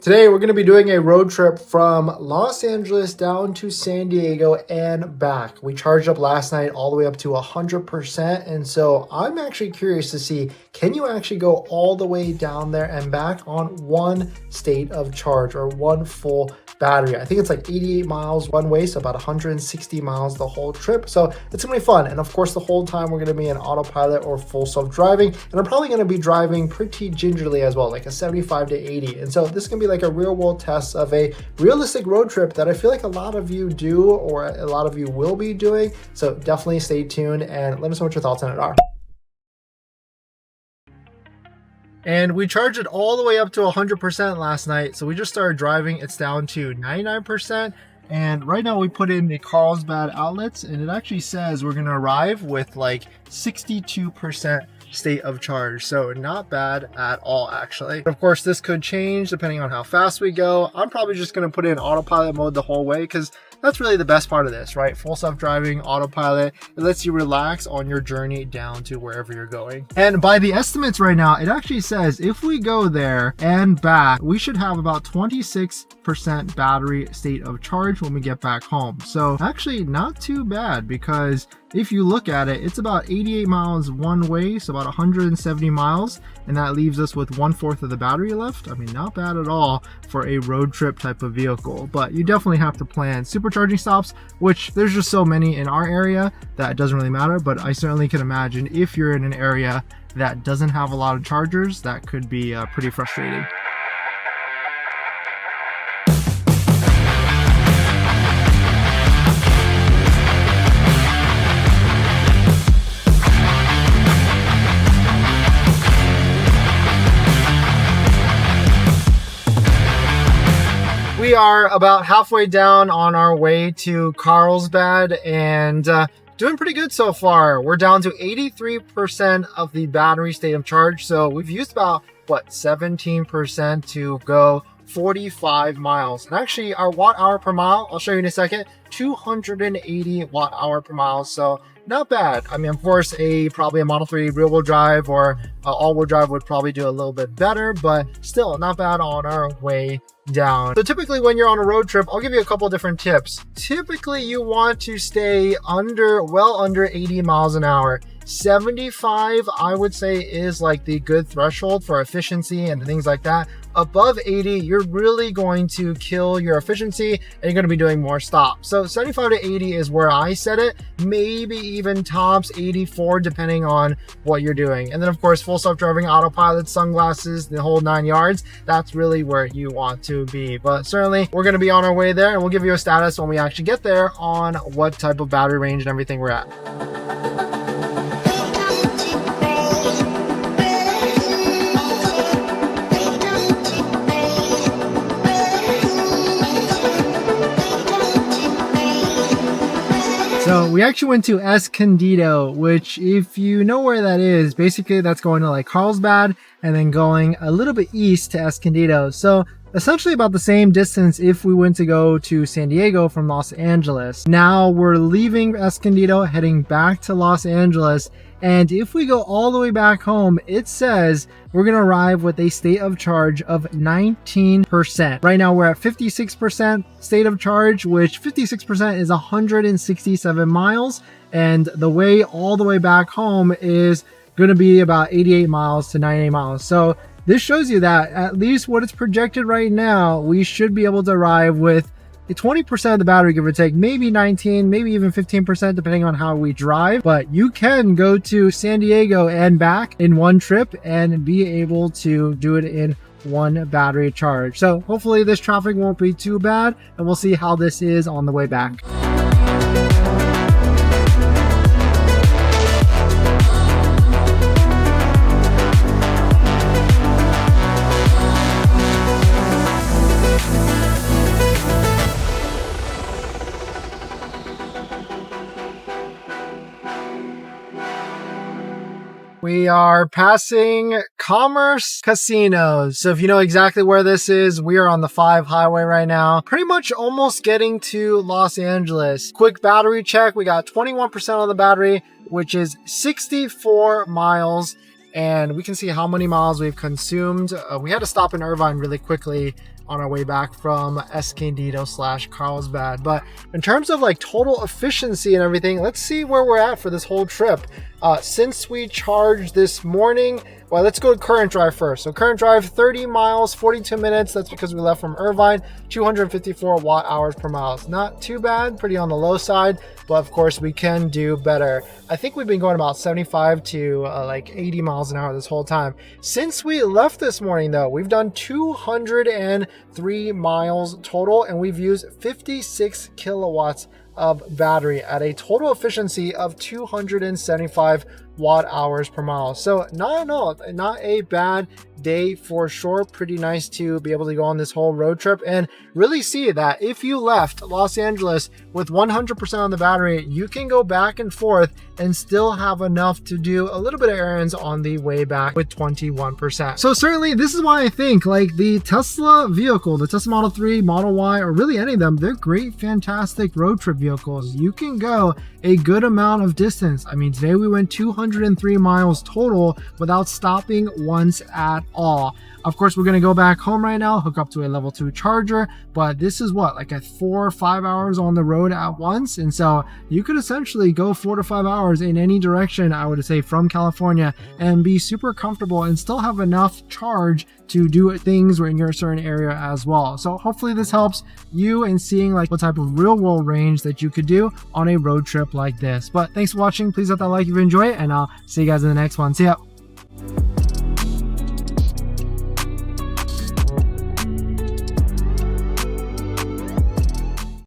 Today we're going to be doing a road trip from Los Angeles down to San Diego and back. We charged up last night all the way up to 100%, and so I'm actually curious to see, can you actually go all the way down there and back on one state of charge or one full battery? I think it's like 88 miles one way, so about 160 miles the whole trip. So it's gonna be fun. And of course, the whole time we're gonna be in autopilot or full self-driving, and I'm probably gonna be driving pretty gingerly as well, like a 75 to 80. And so this is gonna be like a real world test of a realistic road trip that I feel like a lot of you do, or a lot of you will be doing. So definitely stay tuned and let us know what your thoughts on it are. And we charged it all the way up to 100% last night. So we just started driving. It's down to 99%. And right now we put in the Carlsbad outlets, and it actually says we're going to arrive with like 62% state of charge. So not bad at all, actually. Of course, this could change depending on how fast we go. I'm probably just going to put it in autopilot mode the whole way, because that's really the best part of this, right? Full self-driving, autopilot. It lets you relax on your journey down to wherever you're going. And by the estimates right now, it actually says if we go there and back, we should have about 26% battery state of charge when we get back home. So actually not too bad, because if you look at it, it's about 88 miles one way, so about 170 miles, and that leaves us with 1/4 of the battery left. I mean, not bad at all for a road trip type of vehicle, but you definitely have to plan supercharging stops, which there's just so many in our area that it doesn't really matter. But I certainly can imagine if you're in an area that doesn't have a lot of chargers, that could be pretty frustrating. We are about halfway down on our way to Carlsbad, and doing pretty good so far. We're down to 83% of the battery state of charge. So we've used about, what, 17% to go 45 miles. And actually our watt hour per mile, I'll show you in a second, 280 watt hour per mile. So not bad. I mean, of course, probably a Model 3 rear-wheel drive or all-wheel drive would probably do a little bit better, but still not bad on our way down. So typically when you're on a road trip, I'll give you a couple different tips. Typically you want to stay well under 80 miles an hour. 75, I would say, is like the good threshold for efficiency and things like that. Above 80, you're really going to kill your efficiency and you're going to be doing more stops. So 75 to 80 is where I set it. Maybe even tops 84, depending on what you're doing. And then of course, full self-driving, autopilot, sunglasses, the whole 9 yards. That's really where you want to be. But certainly we're going to be on our way there, and we'll give you a status when we actually get there on what type of battery range and everything we're at. So we actually went to Escondido, which, if you know where that is, basically that's going to like Carlsbad and then going a little bit east to Escondido. So essentially about the same distance if we went to go to San Diego from Los Angeles. Now we're leaving Escondido, heading back to Los Angeles. And if we go all the way back home, it says we're going to arrive with a state of charge of 19%. Right now we're at 56% state of charge, which 56% is 167 miles. And the way all the way back home is going to be about 88 miles to 98 miles. So this shows you that at least what it's projected right now, we should be able to arrive with 20% of the battery, give or take, maybe 19, maybe even 15%, depending on how we drive. But you can go to San Diego and back in one trip and be able to do it in one battery charge. So hopefully this traffic won't be too bad, and we'll see how this is on the way back. We are passing Commerce Casinos. So if you know exactly where this is, we are on the 5 highway right now, pretty much almost getting to Los Angeles. Quick battery check. We got 21% on the battery, which is 64 miles. And we can see how many miles we've consumed. We had to stop in Irvine really quickly on our way back from Escondido/Carlsbad. But in terms of like total efficiency and everything, let's see where we're at for this whole trip. Since we charged this morning, well, let's go to current drive first. So current drive, 30 miles, 42 minutes. That's because we left from Irvine, 254 watt hours per mile. It's not too bad, pretty on the low side, but of course we can do better. I think we've been going about 75 to like 80 miles an hour this whole time. Since we left this morning though, we've done 203 miles total, and we've used 56 kilowatts of battery at a total efficiency of 275 watt hours per mile. So not a bad day for sure. Pretty nice to be able to go on this whole road trip and really see that if you left Los Angeles with 100% on the battery, you can go back and forth and still have enough to do a little bit of errands on the way back with 21%. So certainly this is why I think like the Tesla vehicle, the Tesla Model 3, Model Y, or really any of them, they're great, fantastic road trip vehicles. You can go a good amount of distance. I mean, today we went 203 miles total without stopping once at all. Of course, we're going to go back home right now, hook up to a level 2 charger, but this is what, like a 4 or 5 hours on the road at once. And so you could essentially go 4 to 5 hours in any direction, I would say, from California, and be super comfortable and still have enough charge to do things in your certain area as well. So hopefully this helps you in seeing like what type of real world range that you could do on a road trip like this. But thanks for watching. Please hit that like if you enjoy it, and I'll see you guys in the next one. See ya.